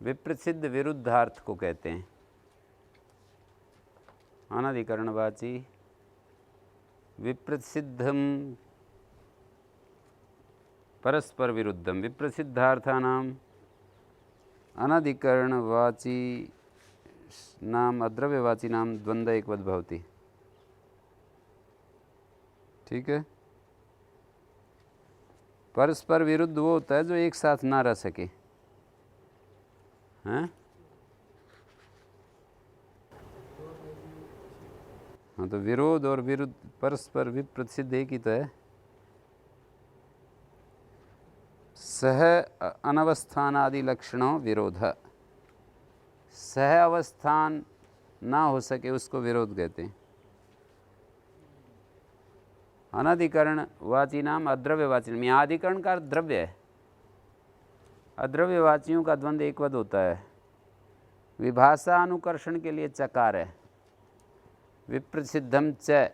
विप्रसिद्ध विरुद्धार्थ को कहते हैं। अनधिकरणवाची विप्रसिद्धम परस्पर विरुद्धम विप्रसिद्धार्थानाम अनधिकरणवाची नाम अद्रव्यवाची नाम द्वंद्व एकवद भवति। ठीक है। परस्पर विरुद्ध वो होता है जो एक साथ ना रह सके। हैं? हाँ, तो विरोध और विरुद्ध परस्पर विप्रसिद्ध एक ही तो है। सह अनवस्थान आदि लक्षणों विरोध। सह अवस्थान ना हो सके उसको विरोध कहते हैं। अनधिकरण वाची नाम अद्रव्यवाची नाम। यहाँ अधिकरण का द्रव्य है। अद्रव्यवाचियों का द्वंद्व एकवद होता है। विभाषा अनुकर्षण के लिए चकार है। विप्रसिद्धम च।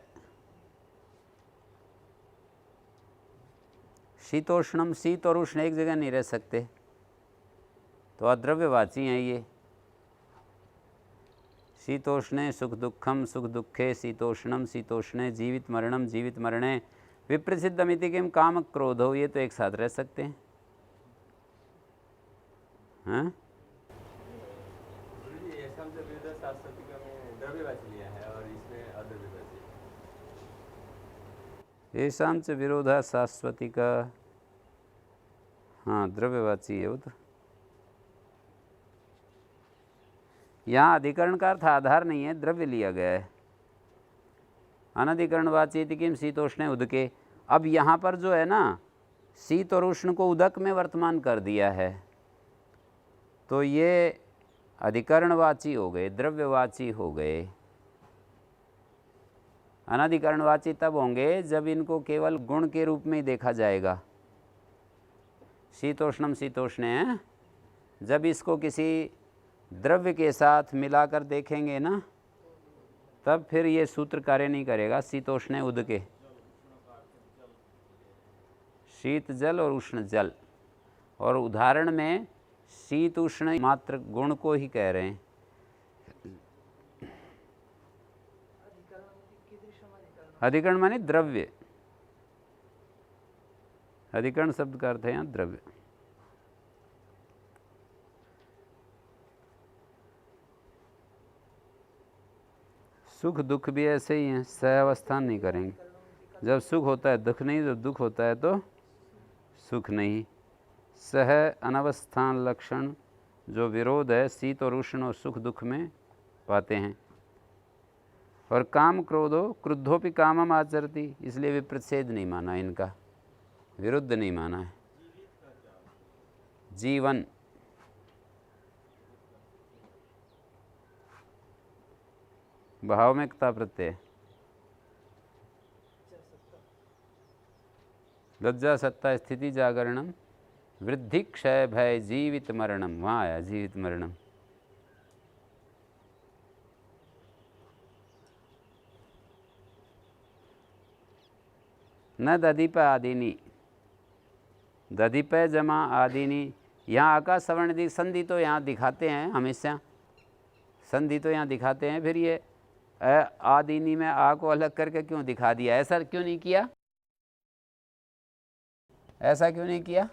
शीतोष्णम, शीत और उष्ण एक जगह नहीं रह सकते, तो अद्रव्यवाची हैं ये। शीतोष्णे सुख दुखम, सुख दुखे शीतोष्णम, शीतोष्णे जीवित मरणम, जीवित मरणे विप्रसिद्धम इति किम काम क्रोधो। ये तो एक साथ रह सकते हैं। हाँ? येषां च विरोधा शाश्वती का। हाँ, द्रव्यवाची है वो तो। यहाँ अधिकरण का अर्थ आधार नहीं है, द्रव्य लिया गया है। अनधिकरणवाची इति किम शीतोष्णे उदके। अब यहाँ पर जो है ना, शीत और उष्ण को उदक में वर्तमान कर दिया है, तो ये अधिकरणवाची हो गए, द्रव्यवाची हो गए। अनधिकरणवाची तब होंगे जब इनको केवल गुण के रूप में ही देखा जाएगा। शीतोष्णम शीतोष्ण है, जब इसको किसी द्रव्य के साथ मिलाकर देखेंगे ना, तब फिर ये सूत्र कार्य नहीं करेगा। शीतोष्ण उदके, शीत जल और उष्ण जल, और उदाहरण में शीत उष्ण मात्र गुण को ही कह रहे हैं। अधिकरण माने द्रव्य। अधिकरण शब्द का अर्थ है यहाँ द्रव्य। सुख दुख भी ऐसे ही हैं, सहअवस्थान नहीं करेंगे। जब सुख होता है दुख नहीं, जब दुख होता है तो सुख नहीं। सह अनवस्थान लक्षण जो विरोध है शीत और उष्ण और सुख दुख में पाते हैं। और काम क्रोधो क्रुद्धोपि कामम आचरति, इसलिए विप्रच्छेद नहीं माना, इनका विरुद्ध नहीं माना है। जीवन भाव में क्ता प्रत्यय। लज्जा सत्ता स्थिति जागरणम वृद्धि क्षय भय जीवित मरणम। वहाँ आया जीवित मरणम। न दधिप आदिनी, दधिप जमा आदिनी। यहाँ आकाश सवर्ण दी संधि तो यहाँ दिखाते हैं हमेशा, संधि तो यहाँ दिखाते हैं। फिर ये आदिनी में आ को अलग करके क्यों दिखा दिया? ऐसा क्यों नहीं किया? ऐसा क्यों नहीं किया?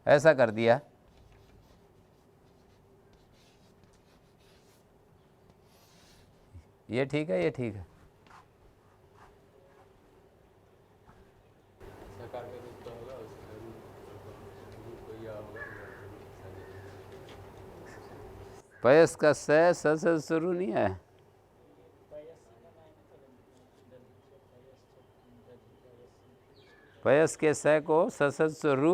ऐसा कर दिया। ये ठीक है, ये ठीक है। पयस का से शुरू नहीं है। पयस के स को ससुरु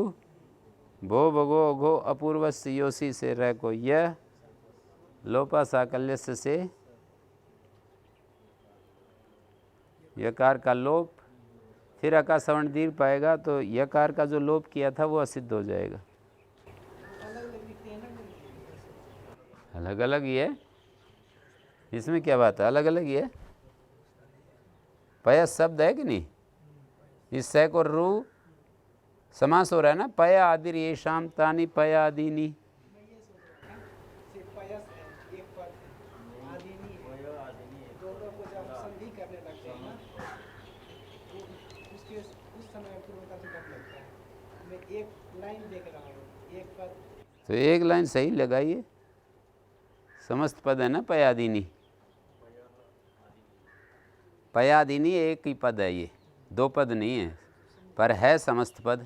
भो भगो घो अपूर्व योसी से रह को यह लोपा साकल्य से यकार का लोप फिर अका सवर्ण दीर्घ पाएगा तो यकार का जो लोप किया था वो असिद्ध हो जाएगा। अलग अलग ही है, इसमें क्या बात है, अलग अलग ही है। पयस शब्द है कि नहीं, इस सैक और रू समास हो रहा है ना, पया आदिर ये शाम तानी पया आदिनी। तो एक लाइन सही लगाइए, समस्त पद है ना पयादिनी। पयादिनी एक ही पद है, ये दो पद नहीं है, पर है समस्त पद।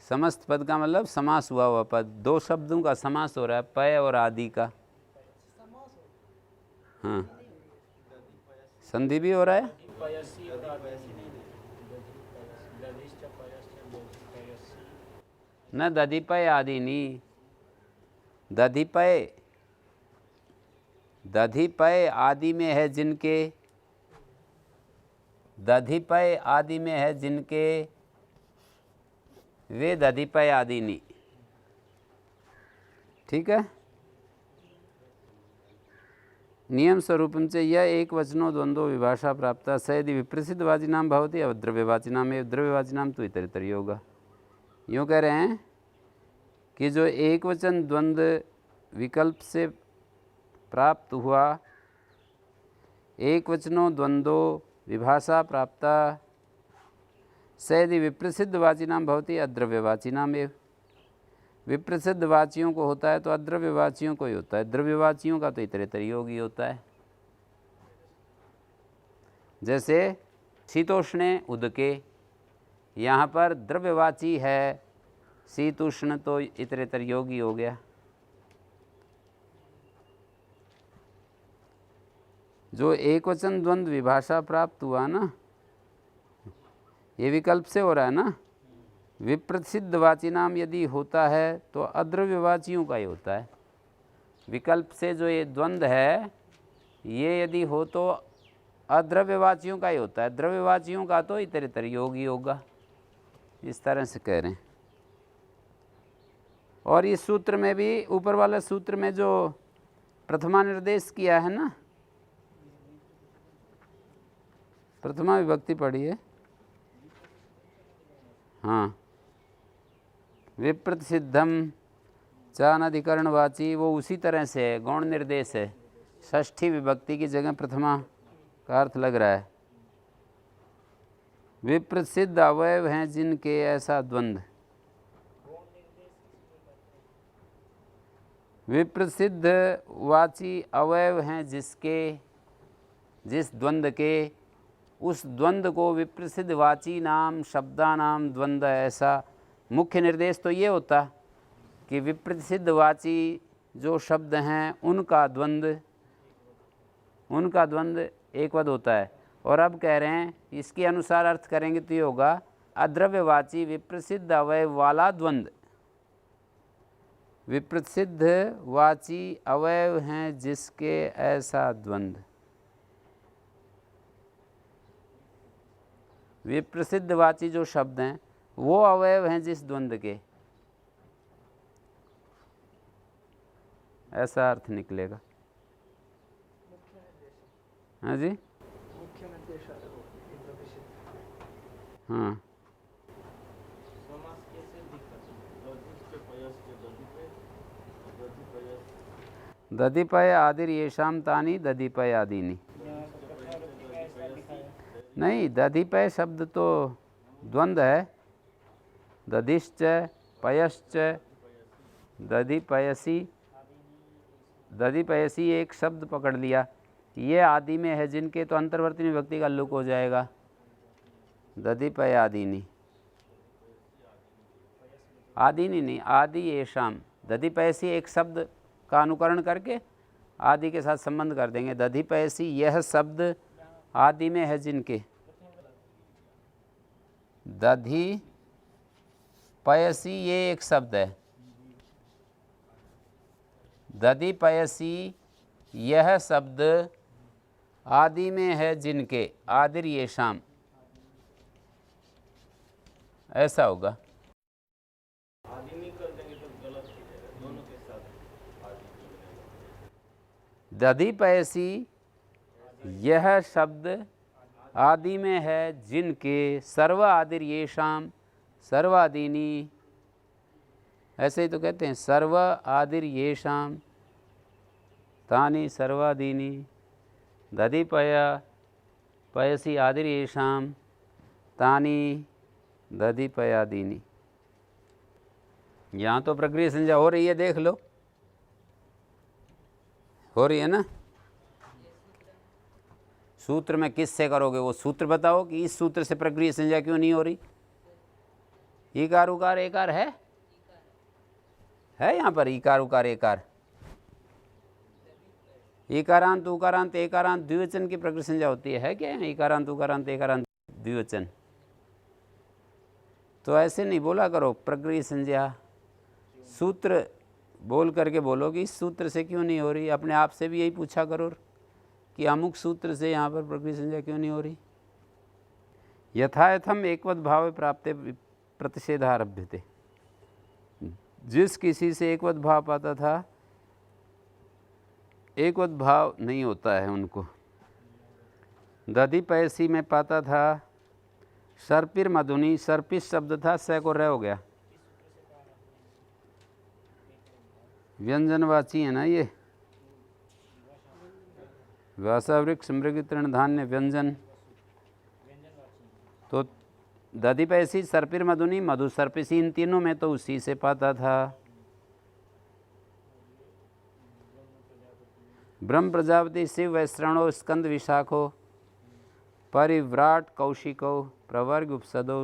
समस्त पद का मतलब समास हुआ हुआ पद, दो शब्दों का समास हो रहा है, पय और आदि का। हाँ, संधि भी हो रहा है। न दधिपय आदिनी, दधिपय, दधिपय आदि में है जिनके, दधिपय आदि में है जिनके, वे दधिपय आदिनी। ठीक है। नियम स्वरूपम से यह एक वचनो द्वंद्वो विभाषा प्राप्त स यदि विप्रसिद्धवाचिनाम भवति अद्रव्यवाचिनाम एवं द्रव्यवाचिनाम तो इतरेतरी होगा। यूँ कह रहे हैं कि जो एक वचन द्वंद्व विकल्प से प्राप्त हुआ, एक वचनो द्वंद्वो विभाषा प्राप्त स यदि विप्रसिद्धवाचिनाम भवति अद्रव्यवाचिनाम एवं, विप्रसिद्ध वाचियों को होता है तो अद्रव्यवाचियों को ही होता है, द्रव्यवाचियों का तो इतरेतरी योगी होता है। जैसे शीतोष्णे उदके, यहाँ पर द्रव्यवाची है शीतोष्ण तो इतरेतर योगी हो गया। जो एक वचन द्वंद्व विभाषा प्राप्त हुआ ना, ये विकल्प से हो रहा है ना। विप्रसिद्धवाची नाम यदि होता है तो अद्रव्यवाचियों का ही होता है। विकल्प से जो ये द्वंद्व है ये यदि हो तो अद्रव्यवाचियों का ही होता है, द्रव्यवाचियों का तो इतरेतर योगी होगा। इस तरह से कह रहे हैं। और इस सूत्र में भी, ऊपर वाले सूत्र में जो प्रथमा निर्देश किया है ना, प्रथमा विभक्ति पढ़ी है। हाँ, विप्रसिद्धम चानधिकरणवाची, वो उसी तरह से है, गौण निर्देश है। षष्ठी विभक्ति की जगह प्रथमा का अर्थ लग रहा है। विप्रसिद्ध अवयव हैं जिनके ऐसा द्वंद्व, विप्रसिद्ध वाची अवयव हैं जिसके, जिस द्वंद्व के, उस द्वंद्व को विप्रसिद्ध वाची नाम शब्दानाम द्वंद्व, ऐसा मुख्य निर्देश तो ये होता कि विप्रसिद्ध वाची जो शब्द हैं उनका द्वंद्व, उनका द्वंद्व एक पद होता है। और अब कह रहे हैं इसके अनुसार अर्थ करेंगे तो ये होगा अद्रव्यवाची विप्रसिद्ध अवयव वाला द्वंद्व। विप्रसिद्ध वाची अवयव हैं जिसके ऐसा द्वंद्व, विप्रसिद्ध वाची जो शब्द हैं वो अवयव हैं जिस द्वंद्व के, ऐसा अर्थ निकलेगा। हाँ जी, हाँ, दधिपय आदिर येषाम तानी दधिपय आदिनी। नहीं, दधिपय शब्द तो द्वंद्व है, दधिश्च पयश्च, दधिपयसी, दधिपयसी एक शब्द पकड़ लिया, ये आदि में है जिनके, तो अंतर्वर्ती विभक्ति का लुक हो जाएगा दधिपय आदिनी। आदिनी नहीं, आदि येषाम, दधिपयसी एक शब्द का अनुकरण करके आदि के साथ संबंध कर देंगे। दधिपयसी यह शब्द आदि में है जिनके, दधि पयसी ये एक शब्द है, दधि पयसी यह शब्द आदि में है जिनके, आदिर येषाम, ऐसा होगा। आदि में कर देंगे तो गलत हो जाएगा, दोनों के साथ आदि जुड़ेगा। दधि पयसी यह शब्द आदि में है, जिनके सर्व आदिर येषाम सर्वादीनी, ऐसे ही तो कहते हैं, सर्व आदिर येषाम तानि सर्वादीनी, दधि पयसी आदिर येषाम तानि दधि पयादीनी। यहाँ तो प्रक्रिया संज्ञा हो रही है, देख लो, हो रही है ना। सूत्र में किससे करोगे, वो सूत्र बताओ कि इस सूत्र से प्रक्रिया संज्ञा क्यों नहीं हो रही। इकार उकार एकार है यहाँ पर, इकार उकार एकार, इकारांत उकारांत एकारांत द्विवचन की प्रक्रिया संज्ञा होती है क्या यहाँ, इकारांत उकारांत एकारांत द्विवचन। तो ऐसे नहीं बोला करो प्रक्रिया संज्ञा, सूत्र बोल करके बोलो कि इस सूत्र से क्यों नहीं हो रही। अपने आप से भी यही पूछा करो कि अमुक सूत्र से यहाँ पर प्रक्रिया संज्ञा क्यों नहीं हो रही। यथायथम एकवत भाव प्राप्ते प्रतिषेधारभ्य थे, जिस किसी से एकवत भाव पाता था, एकवत भाव नहीं होता है उनको। दधि पैसी में पाता था, सर्पिर मधुनी, सर्पिस शब्द था, स को रह हो गया, व्यंजनवाची है ना ये, व्यासावृक्ष मृग तृण धान्य व्यंजन। तो दधि पैसी सर्पिर मधुनी मधु सर्पिसी, इन तीनों में तो उसी से पाता था। ब्रह्म प्रजापति शिव वैश्रणो स्कंद विशाखो परिव्राट कौशिको प्रवर्ग उपसदो।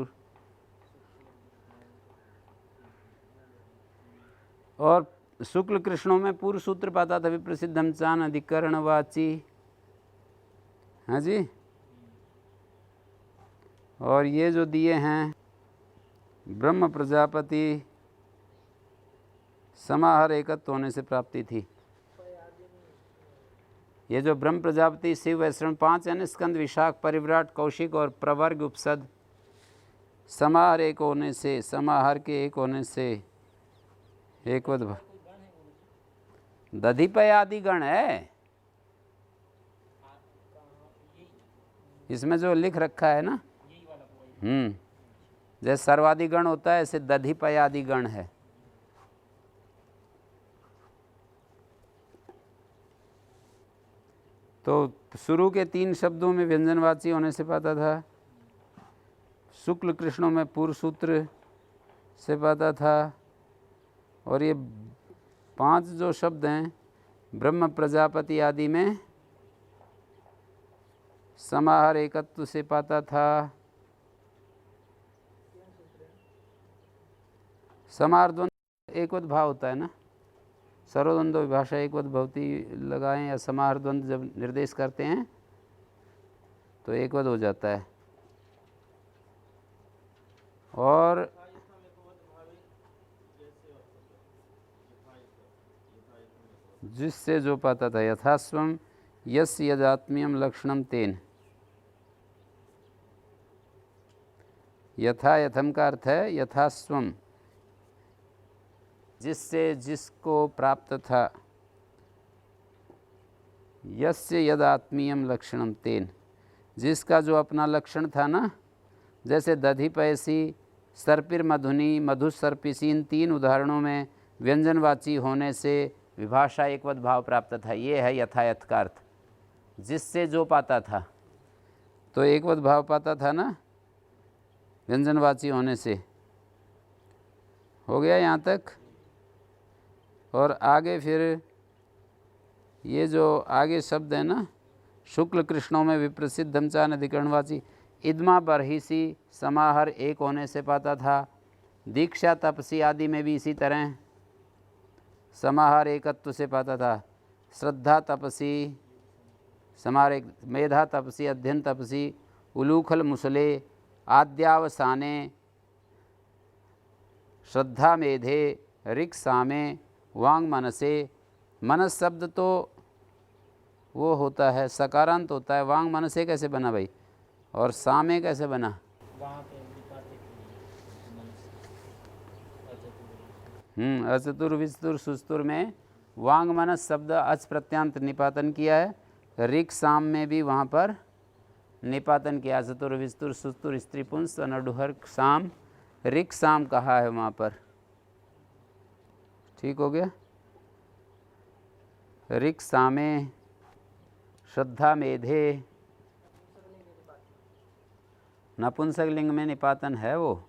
और शुक्ल कृष्णों में पूर्व सूत्र पाता था, विप्रसिद्धम चान अधिकरणवाची। हाँ जी, और ये जो दिए हैं ब्रह्म प्रजापति समाहार एकत्व होने से प्राप्ति थी। ये जो ब्रह्म प्रजापति शिव वैश्रण 5 यानी स्कंद विशाख परिव्राट कौशिक और प्रवर्ग उपसद, समाहार एक होने से, समाहार के एक होने से एकवत दधिपय आदि गण है। इसमें जो लिख रखा है ना, जैसे सर्वादि गण होता है, ऐसे दधिपय आदि गण है। तो शुरू के 3 शब्दों में व्यंजनवाची होने से पाता था, शुक्ल कृष्णों में पूर्व सूत्र से पाता था, और ये 5 जो शब्द हैं ब्रह्म प्रजापति आदि में समाहार एकत्व से पाता था। समाहार द्वंद्व एकवत भाव होता है ना, सर्वद्वंद्व विभाषा एकवत भवती लगाएं या समाहार द्वंद्व जब निर्देश करते हैं तो एकवत हो जाता है। और जिससे जो पाता था, यथास्वम यस्य यदात्मीयम लक्षणम तेन। यथा यथम का अर्थ है यथास्वम, जिससे जिसको प्राप्त था, यस्य यदात्मीयम लक्षणम तेन, जिसका जो अपना लक्षण था ना, जैसे दधि पैसी सर्पिर मधुनी मधु सर्पिसी, इन 3 उदाहरणों में व्यंजनवाची होने से विभाषा एकवत भाव प्राप्त था। ये है यथायथ का अर्थ, जिससे जो पाता था। तो एकवत भाव पाता था ना व्यंजनवाची होने से। हो गया यहाँ तक। और आगे फिर ये जो आगे शब्द है ना, शुक्ल कृष्णों में विप्रसिद्धम चान अधिकरणवाची, इदमा बरहिसी समाहर एक होने से पाता था। दीक्षा तपसी आदि में भी इसी तरह समाहार एकत्व से पाता था। श्रद्धा तपसी समाहार एक, मेधा तपसी अध्ययन तपसी, उलूखल मुसले आद्यावसाने, श्रद्धा मेधे ऋक् सामे वांग मनसे। मनस शब्द तो वो होता है सकारांत होता है, वांग मनसे कैसे बना भाई, और सामे कैसे बना? अचतुर विचतुर सुस्तुर में वांग मनस शब्द अच प्रत्यांत निपातन किया है। ऋक साम में भी वहाँ पर निपातन किया, चतुर विस्तुर सुस्तुर स्त्री पुंस अनडुहर साम, ऋक साम कहा है वहाँ पर। ठीक हो गया। ऋक सामे श्रद्धा मेधे, नपुंसक लिंग में निपातन है वो।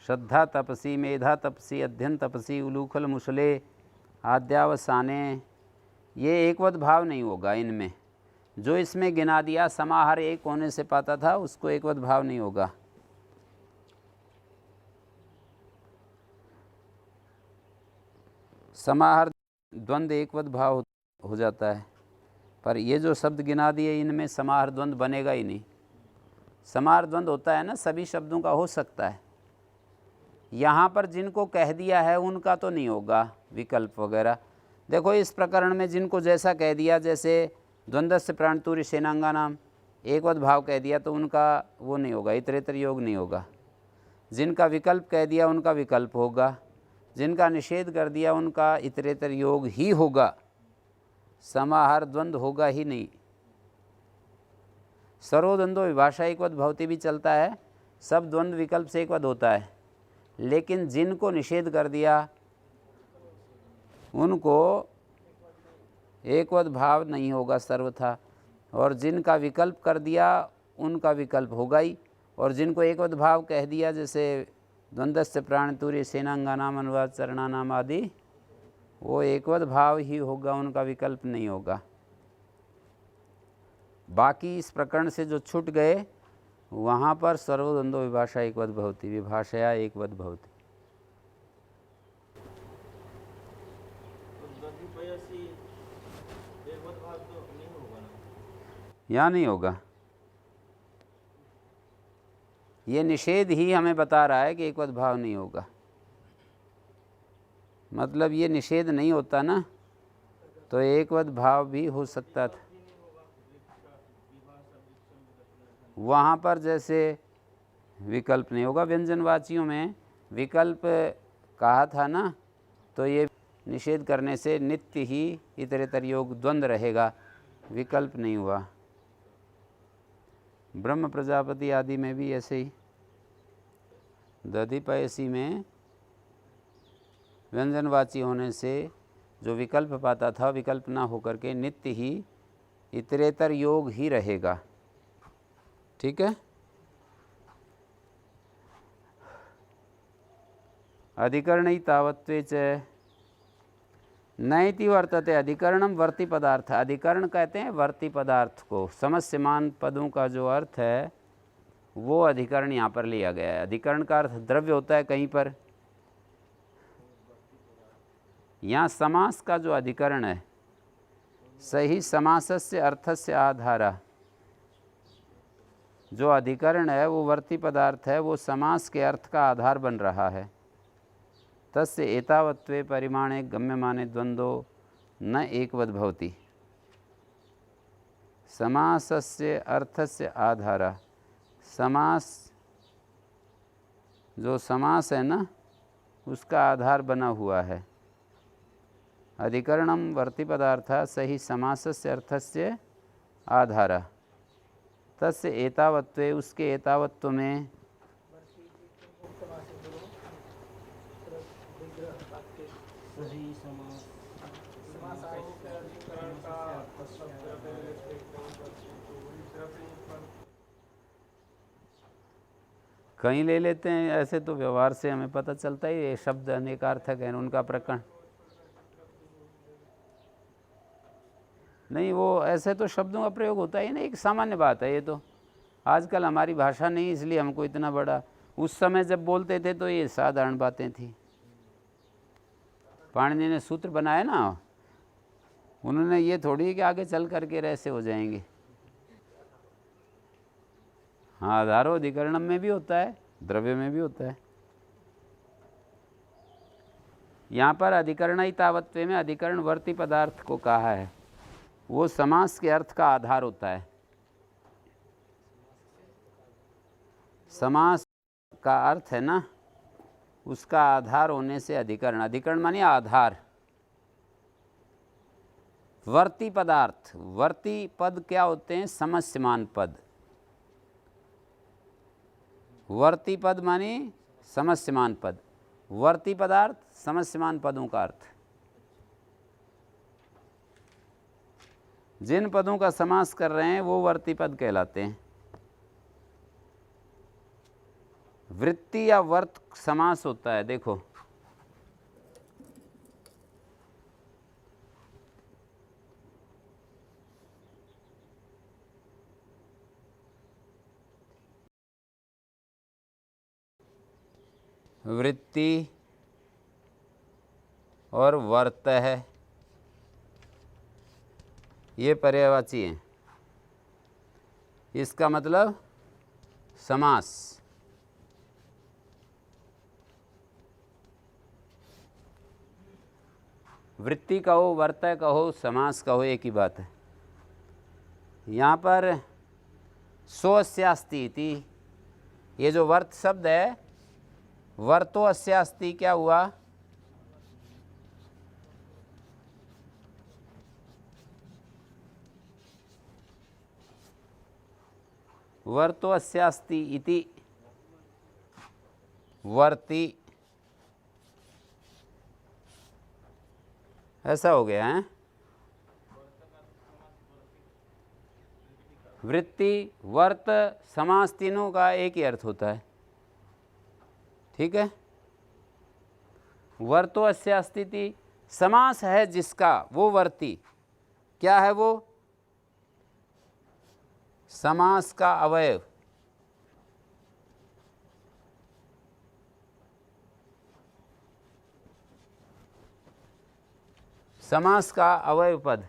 श्रद्धा तपसी, मेधा तपसी, अध्ययन तपसी, उलूखल मुसले, आद्यावसाने, ये एकवत भाव नहीं होगा इनमें। जो इसमें गिना दिया समाहार एक होने से पाता था उसको एकवत भाव नहीं होगा। समाहार द्वंद एकवत भाव हो जाता है, पर ये जो शब्द गिना दिए इनमें समाहार द्वंद बनेगा ही नहीं। समाहार द्वंद होता है ना, सभी शब्दों का हो सकता है। यहाँ पर जिनको कह दिया है उनका तो नहीं होगा विकल्प वगैरह। देखो इस प्रकरण में जिनको जैसा कह दिया, जैसे द्वंद्वस्य प्राणतुर्य सेनांगा नाम एकवत भाव कह दिया तो उनका वो नहीं होगा, इतरेतर योग नहीं होगा। जिनका विकल्प कह दिया उनका विकल्प होगा, जिनका निषेध कर दिया उनका इतरेतर योग ही होगा, समाहार द्वंद्व होगा ही नहीं। सर्वद्वंद्व विभाषा एकवत भवती भी चलता है, सब द्वंद्व विकल्प से एकवत होता है, लेकिन जिनको निषेध कर दिया उनको एकवत भाव नहीं होगा सर्वथा, और जिनका विकल्प कर दिया उनका विकल्प होगा ही, और जिनको एकवत भाव कह दिया जैसे द्वंद्वस्य प्राणतुर्य सेनांगा नाम अनुवाद चरणा नाम आदि, वो एकवत भाव ही होगा, उनका विकल्प नहीं होगा। बाकी इस प्रकरण से जो छूट गए वहाँ पर सर्वद्वंद्व विभाषा एकवत भवती, विभाषया एकवत भवती। यहाँ नहीं होगा। ये निषेध ही हमें बता रहा है कि एकवत भाव नहीं होगा। मतलब ये निषेध नहीं होता ना तो एकवत भाव भी हो सकता था। वहाँ पर जैसे विकल्प नहीं होगा, व्यंजनवाचियों में विकल्प कहा था ना, तो ये निषेध करने से नित्य ही इतरेतर योग द्वंद्व रहेगा, विकल्प नहीं हुआ। ब्रह्म प्रजापति आदि में भी ऐसे ही, दधिपयसी में व्यंजनवाची होने से जो विकल्प पाता था विकल्प ना होकर के नित्य ही इतरेतर योग ही रहेगा। ठीक है। अधिकरण तावत्वे च नैति वर्तते, अधिकरणम वर्ती पदार्थ। अधिकरण कहते हैं वर्ती पदार्थ को, समस्यमान पदों का जो अर्थ है वो अधिकरण यहाँ पर लिया गया है। अधिकरण का अर्थ द्रव्य होता है कहीं पर, यहाँ समास का जो अधिकरण है, सही समासस्य अर्थस्य आधारा, जो अधिकरण है वो वर्ती पदार्थ है, वो समास के अर्थ का आधार बन रहा है। तस्य एतावत्वे परिमाणे गम्यमाने द्वंद्वो न एकवद् भवति। समासस्य अर्थस्य आधारा, समास जो समास है ना उसका आधार बना हुआ है। अधिकरणम वर्ती पदार्थ सही समासस्य अर्थस्य आधारा, तस्य एतावत्वे, उसके एतावत्व में कहीं ले लेते हैं, ऐसे तो व्यवहार से हमें पता चलता ही ये शब्द अनेकार्थक है, उनका प्रकरण नहीं, वो ऐसे तो शब्दों का प्रयोग होता ही नहीं, एक सामान्य बात है। ये तो आजकल हमारी भाषा नहीं इसलिए हमको इतना बड़ा, उस समय जब बोलते थे तो ये साधारण बातें थी। पाणिनि ने सूत्र बनाया ना, उन्होंने ये थोड़ी कि आगे चल करके ऐसे हो जाएंगे। हाँ, आधारो अधिकरणम में भी होता है, द्रव्य में भी होता है। यहाँ पर अधिकरण तावत्वे में अधिकरण वर्ती पदार्थ को कहा है, वो समास के अर्थ का आधार होता है। समास का अर्थ है ना, उसका आधार होने से अधिकरण, अधिकरण माने आधार। वर्ती पदार्थ, वर्ती पद क्या होते हैं? समस्यमान पद। वर्ती पद माने समस्यमान पद, वर्ती पदार्थ समस्यमान पदों का अर्थ। जिन पदों का समास कर रहे हैं वो वर्ती पद कहलाते हैं। वृत्ति या वर्त समास होता है। देखो, वृत्ति और वर्त है, ये पर्यायवाची हैं। इसका मतलब समास। वृत्ति कहो, वर्त कहो, समास कहो, एक ही बात है। यहाँ पर सो अस्यास्ति इति, ये जो वर्त शब्द है, वर्तो अस्यास्ति क्या हुआ? वर्तो अस्यास्ति इति वर्ति, ऐसा हो गया है। वृत्ति, वर्त, समास तीनों का एक ही अर्थ होता है। ठीक है। वर्तो अस्यास्ति, समास है जिसका, वो वर्ती। क्या है वो? समास का अवयव। समास का अवयव पद।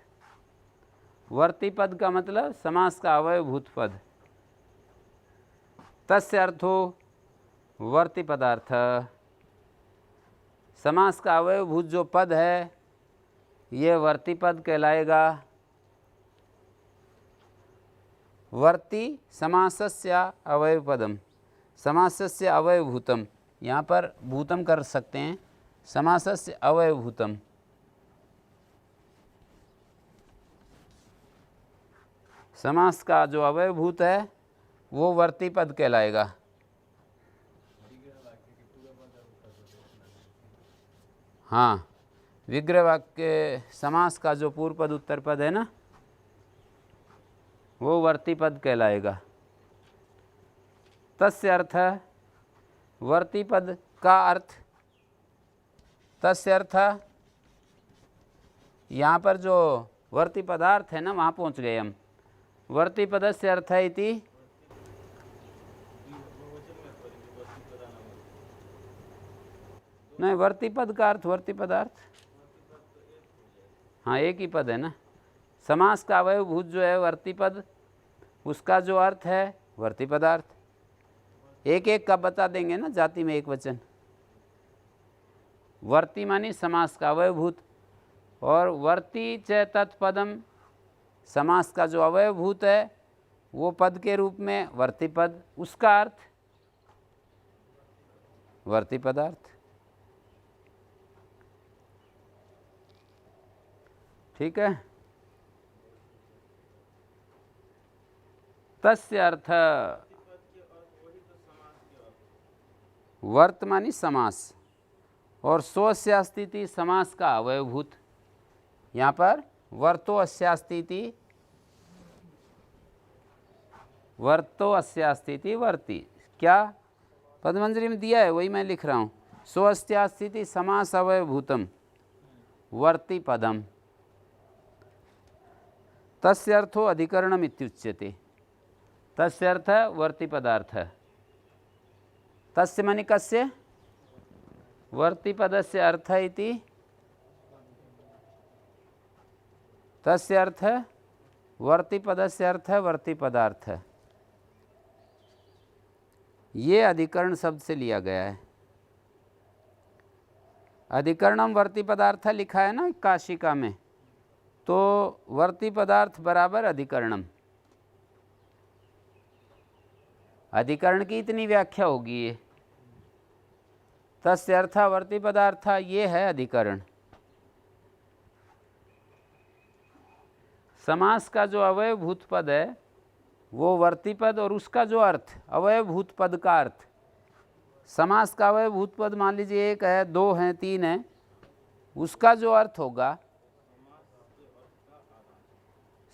वर्ती पद का मतलब समास का अवयवभूत पद। तस्य अर्थो वर्ती पदार्थ। समास का अवयवभूत जो पद है ये वर्ती पद कहलाएगा। वर्ती समासस्य अवयवपदम, समासस्य अवयवभूतम, यहाँ पर भूतम कर सकते हैं, समासस्य अवयवभूतम। समास का जो अवयवभूत है वो वर्ती पद कहलाएगा। हाँ, विग्रह वाक्य समास का जो पूर्व पद उत्तर पद है ना, वो वर्ती पद कहलाएगा। तस्य अर्थ, वर्ती पद का अर्थ। तस्य अर्थ, यहाँ पर जो वर्ती पदार्थ है ना, वहाँ पहुँच गए हम। वर्ती पदस्य अर्थ इति नहीं, वर्ती पद का अर्थ वर्ती पदार्थ। हाँ, एक ही पद है ना। समास का अवयवभूत जो है वर्ती पद, उसका जो अर्थ है वर्ती पदार्थ। एक एक का बता देंगे ना, जाति में एक वचन। वर्ती मानी समास का अवयवभूत, और वर्ती च तत्पदम, समास का जो अवयवभूत है वो पद के रूप में वर्ती पद, उसका अर्थ वर्ती पदार्थ। ठीक है। तस्य अर्थ, वर्तमानी समास, और सोऽस्यास्ति समास का अवयवभूत। यहाँ पर वर्तो अस्यास्ति, वर्तो अस्यास्ति वर्ती। क्या पदमंजरी में दिया है वही मैं लिख रहा हूँ। सोऽस्यास्ति समास अवयवभूतम वर्ती पदम। तस्य अर्थो अधिकरणम इत्युच्यते। तस्य अर्थ वर्ती पदार्थ। तस्य माने कस्य? वर्ती पदस्य अर्थ इति। तस्य अर्थ वर्ती पदस्य अर्थ वर्ती पदार्थ। ये अधिकरण शब्द से लिया गया है। अधिकरणम वर्ती पदार्थ लिखा है ना काशिका में, तो वर्ती पदार्थ बराबर अधिकरणम। अधिकरण की इतनी व्याख्या होगी ये। तस्य अर्था वर्ती पदार्था, ये है अधिकरण। समास का जो अवयवभूत पद है वो वर्ती पद, और उसका जो अर्थ अवयवभूत पद का अर्थ, समास का अवयवभूत पद मान लीजिए 1 है, 2 है, 3 है, उसका जो अर्थ होगा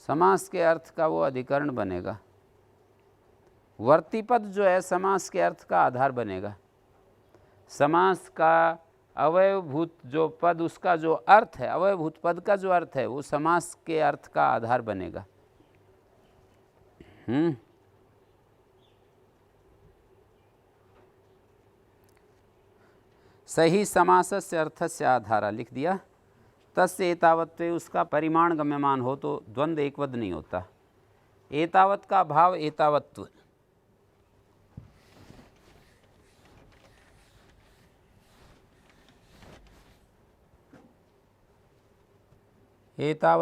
समास के अर्थ का वो अधिकरण बनेगा। वर्ती पद जो है समास के अर्थ का आधार बनेगा। समास का अवयवभूत जो पद, उसका जो अर्थ है, अवयवभूत पद का जो अर्थ है वो समास के अर्थ का आधार बनेगा। सही समासस्य अर्थस्य आधारा लिख दिया। तस्य एतावत्वे, उसका परिमाण गम्यमान हो तो द्वंद्व एकवद नहीं होता। एतावत का भाव एतावत्व, एतावत